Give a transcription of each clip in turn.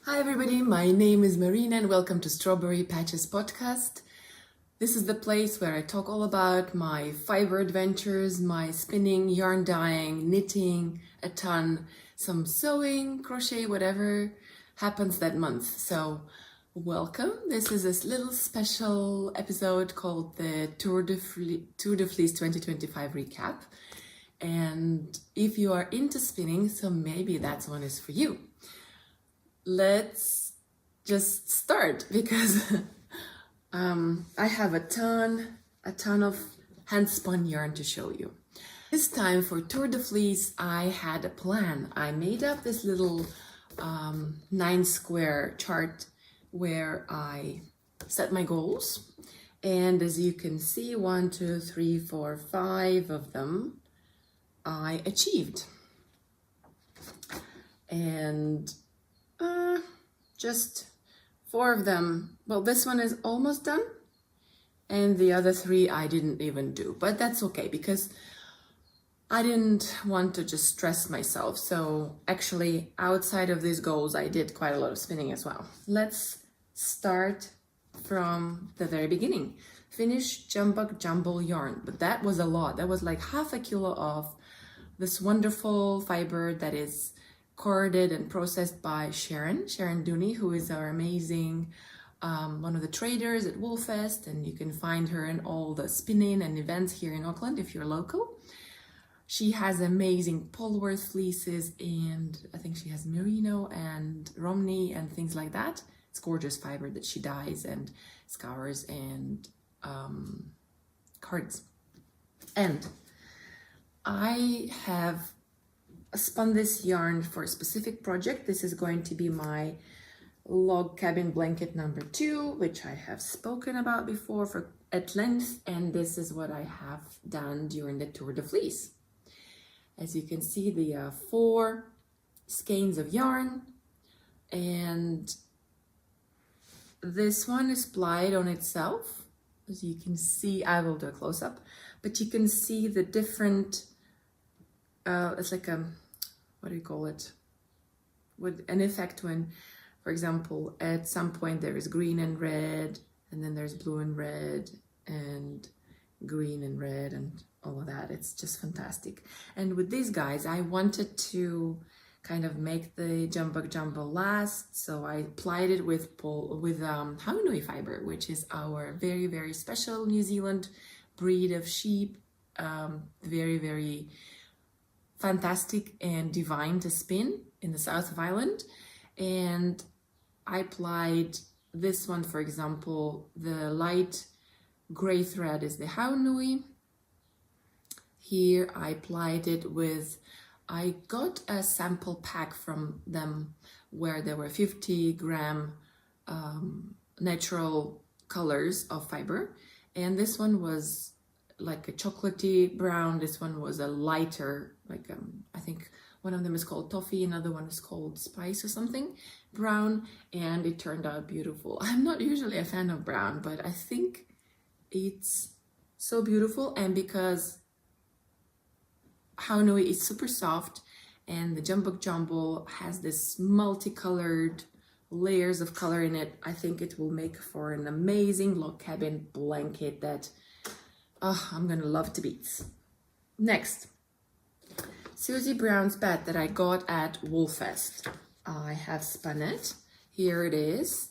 Hi everybody, my name is Marina and welcome to Strawberry Patches podcast. This is the place where I talk all about my fiber adventures, my spinning, yarn dyeing, knitting, a ton, some sewing, crochet, whatever happens that month. So welcome. This is this little special episode called the Tour de Fleece 2025 recap. And if you are into spinning, so maybe that one is for you. Let's just start because I have a ton of hand spun yarn to show you. This time for Tour de Fleece, I had a plan. I made up this little 9 square chart where I set my goals. And as you can see, 1, 2, 3, 4, 5 of them I achieved. And just 4 of them, well, this one is almost done, and the other 3 I didn't even do, but that's okay because I didn't want to just stress myself. So actually, outside of these goals, I did quite a lot of spinning as well. Let's start from the very beginning. Finish jumbuck jumble yarn, but that was a lot. That was like half a kilo of this wonderful fiber that is corded and processed by Sharon Dooney, who is our amazing one of the traders at Woolfest, and you can find her in all the spinning and events here in Auckland if you're local. She has amazing Polworth fleeces, and I think she has merino and romney and things like that. It's gorgeous fiber that she dyes and scours and cards. And I have spun this yarn for a specific project. This is going to be my log cabin blanket number 2, which I have spoken about before at length, and this is what I have done during the Tour de Fleece. As you can see, the 4 skeins of yarn, and this one is plied on itself. As you can see, I will do a close-up, but you can see the different it's like a, what do you call it, with an effect when, for example, at some point there is green and red, and then there's blue and red, and green and red, and all of that. It's just fantastic. And with these guys, I wanted to kind of make the jumbuck jumble last, so I plied it with Haunui fiber, which is our very, very special New Zealand breed of sheep. Very, very fantastic and divine to spin in the south of Ireland. And I plied this one, for example, the light gray thread is the Haunui. Here I plied it with, I got a sample pack from them where there were 50-gram natural colors of fiber, and this one was like a chocolatey brown. This one was a lighter, like I think one of them is called toffee, another one is called spice or something, brown, and it turned out beautiful. I'm not usually a fan of brown, but I think it's so beautiful, and because Haunui is super soft and the jumbuck jumble has this multicolored layers of color in it, I think it will make for an amazing log cabin blanket that I'm gonna love to bits. Next, Susie Brown's bat that I got at Woolfest. I have spun it. Here it is.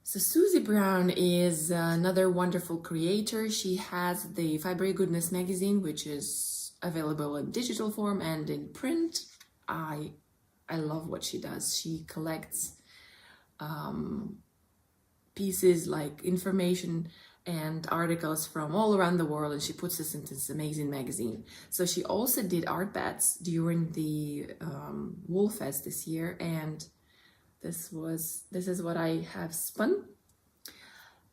So Susie Brown is another wonderful creator. She has the Fibre Goodness magazine, which is available in digital form and in print. I love what she does. She collects pieces like information and articles from all around the world, and she puts this into this amazing magazine. So she also did art bats during the Woolfest this year, and this is what I have spun.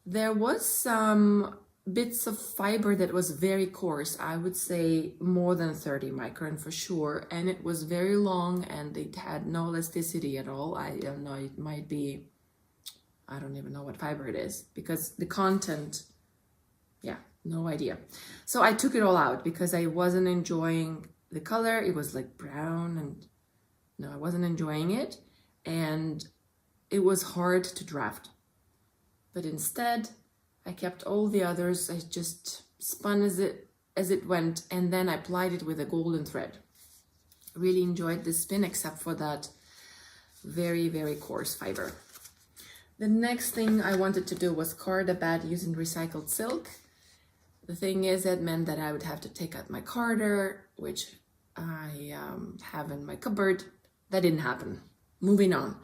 There was some bits of fiber that was very coarse. I would say more than 30 micron for sure, and it was very long and it had no elasticity at all. I don't know, it might be, I don't even know what fiber it is because the content, yeah, no idea. So I took it all out because I wasn't enjoying the color. It was like brown, and no, I wasn't enjoying it. and it was hard to draft. But instead, I kept all the others. I just spun as it went, and then I plied it with a golden thread. Really enjoyed this spin, except for that very, very coarse fiber. The next thing I wanted to do was card a bed using recycled silk. The thing is, that meant that I would have to take out my carder, which I have in my cupboard. That didn't happen. Moving on.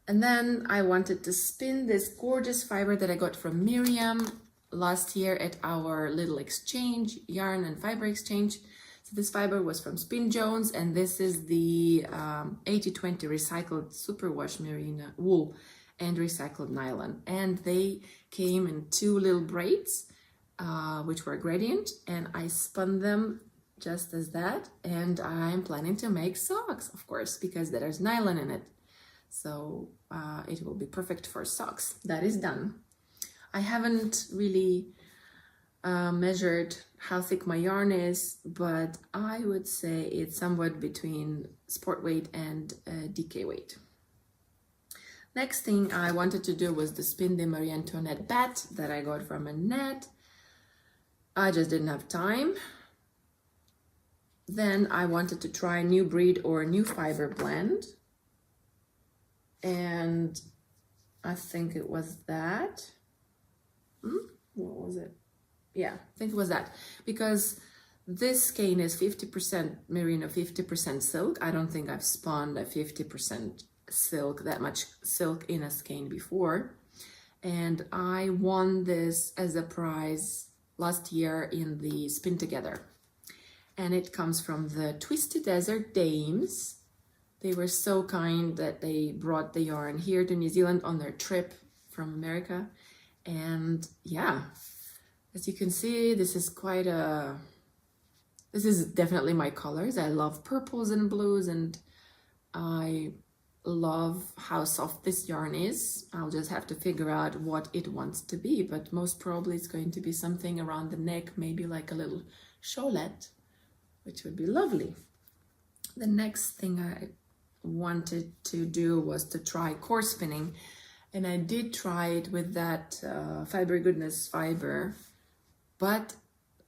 And then I wanted to spin this gorgeous fiber that I got from Miriam last year at our little exchange, yarn and fiber exchange. So this fiber was from Spin Jones, and this is the 80/20 recycled superwash merino wool and recycled nylon. And they came in 2 little braids, which were gradient, and I spun them just as that. And I'm planning to make socks, of course, because there's nylon in it. So it will be perfect for socks. That is done. I haven't really measured how thick my yarn is, but I would say it's somewhat between sport weight and DK weight. Next thing I wanted to do was to spin the Marie Antoinette bat that I got from Annette. I just didn't have time. Then I wanted to try a new breed or a new fiber blend. And I think it was that. What was it? Yeah, I think it was that. Because this skein is 50% merino, 50% silk. I don't think I've spun a 50% silk, that much silk in a skein before. And I won this as a prize last year in the Spin Together. And it comes from the Twisted Desert Dames. They were so kind that they brought the yarn here to New Zealand on their trip from America. And yeah, as you can see, this is definitely my colors. I love purples and blues, and I love how soft this yarn is. I'll just have to figure out what it wants to be, but most probably it's going to be something around the neck, maybe like a little cholette, which would be lovely. The next thing I wanted to do was to try core spinning, and I did try it with that Fiber Goodness fiber, but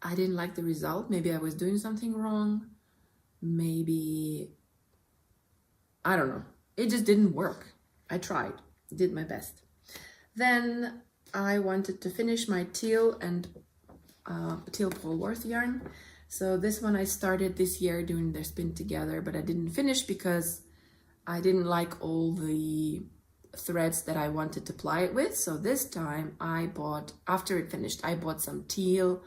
I didn't like the result. Maybe I was doing something wrong. Maybe, I don't know. It just didn't work. I tried, did my best. Then I wanted to finish my teal and teal Polworth yarn. So this one I started this year doing the Spin Together, but I didn't finish because I didn't like all the threads that I wanted to ply it with. So this time I bought, after it finished, I bought some teal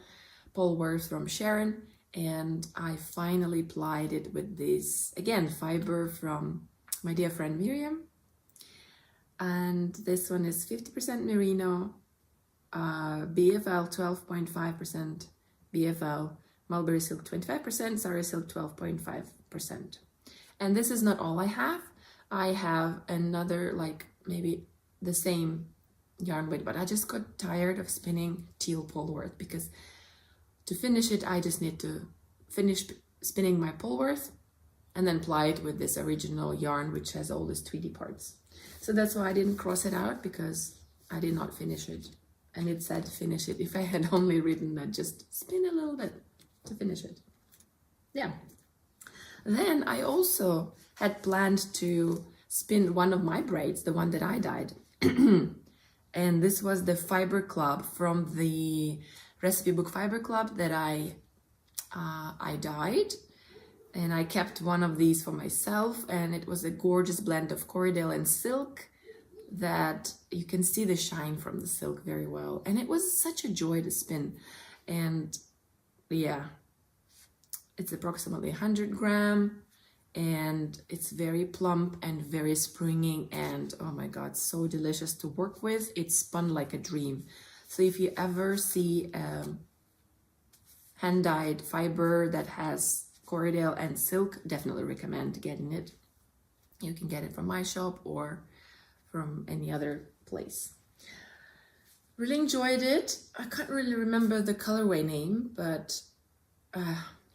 Polworth from Sharon, and I finally plied it with this, again, fiber from my dear friend Miriam. And this one is 50% merino, BFL 12.5%, BFL, Mulberry silk 25%, Sari silk 12.5%. And this is not all I have. I have another, like maybe the same yarn weight, but I just got tired of spinning teal Polworth, because to finish it, I just need to finish spinning my Polworth and then ply it with this original yarn, which has all these tweedy parts. So that's why I didn't cross it out, because I did not finish it. And it said finish it. If I had only written that, just spin a little bit to finish it. Yeah. Then I also had planned to spin one of my braids, the one that I dyed. And this was the Fiber Club from the recipe book Fiber Club that I dyed. And I kept one of these for myself, and it was a gorgeous blend of Corriedale and silk that you can see the shine from the silk very well. And it was such a joy to spin. And yeah, it's approximately 100 gram, and it's very plump and very springing, and oh my god, so delicious to work with. It's spun like a dream. So if you ever see hand-dyed fiber that has Corriedale and silk, definitely recommend getting it. You can get it from my shop or from any other place. Really enjoyed it. I can't really remember the colorway name, but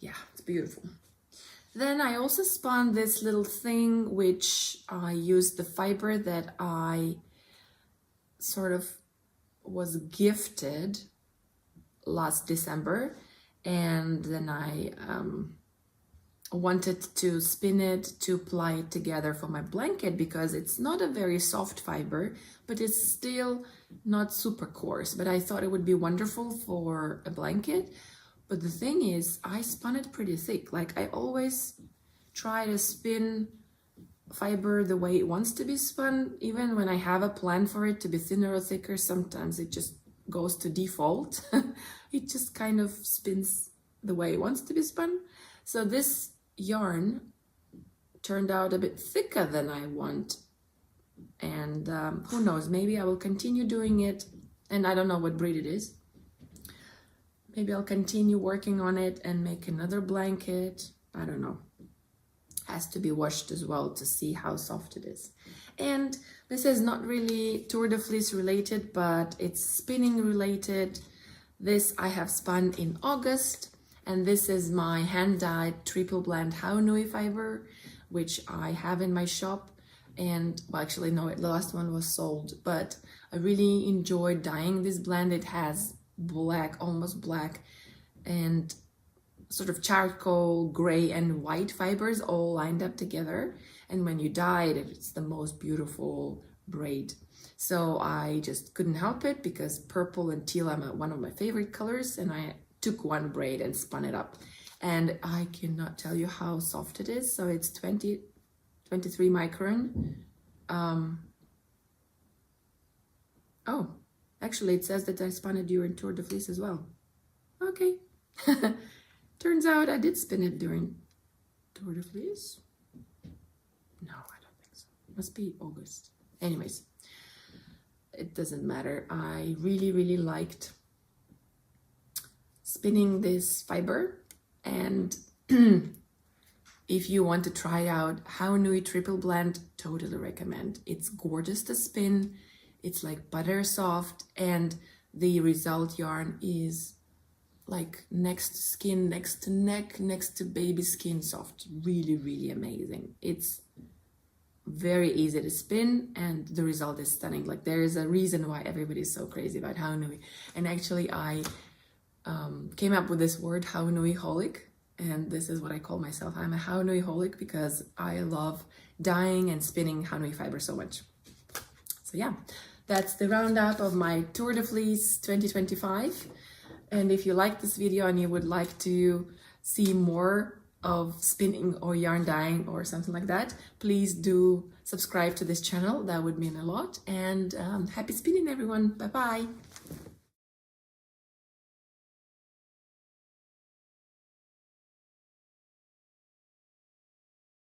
yeah, it's beautiful. Then I also spun this little thing, which I used the fiber that I sort of was gifted last December, and then I wanted to spin it to apply it together for my blanket, because it's not a very soft fiber, but it's still not super coarse, but I thought it would be wonderful for a blanket. But the thing is, I spun it pretty thick. Like, I always try to spin fiber the way it wants to be spun. Even when I have a plan for it to be thinner or thicker, sometimes it just goes to default. It just kind of spins the way it wants to be spun. So this yarn turned out a bit thicker than I want. And who knows, maybe I will continue doing it. And I don't know what breed it is. Maybe I'll continue working on it and make another blanket. I don't know. Has to be washed as well to see how soft it is. And this is not really Tour de Fleece related, but it's spinning related. This I have spun in August, and this is my hand-dyed triple blend Handdyed fiber, which I have in my shop. And well, actually no, the last one was sold, but I really enjoyed dyeing this blend. It has black, almost black, and sort of charcoal, gray, and white fibers all lined up together. And when you dye it, it's the most beautiful braid. So I just couldn't help it, because purple and teal are one of my favorite colors, and I took one braid and spun it up. And I cannot tell you how soft it is. So it's 23 micron. Oh, actually it says that I spun it during Tour de Fleece as well. Okay. Turns out I did spin it during Tour de Fleece. No, I don't think so. Must be August. Anyways, it doesn't matter. I really, really liked spinning this fiber. And if you want to try out Handdyed triple blend, totally recommend. It's gorgeous to spin. It's like butter soft, and the result yarn is like next to skin, next to neck, next to baby skin soft. Really, really amazing. It's very easy to spin, and the result is stunning. Like, there is a reason why everybody's so crazy about Handdyed. And actually I came up with this word, Handdyed-holic, and this is what I call myself. I'm a Handdyed-holic because I love dyeing and spinning Handdyed fiber so much. So yeah, that's the roundup of my Tour de Fleece 2025. And if you like this video and you would like to see more of spinning or yarn dyeing or something like that, please do subscribe to this channel. That would mean a lot. And happy spinning, everyone. Bye-bye.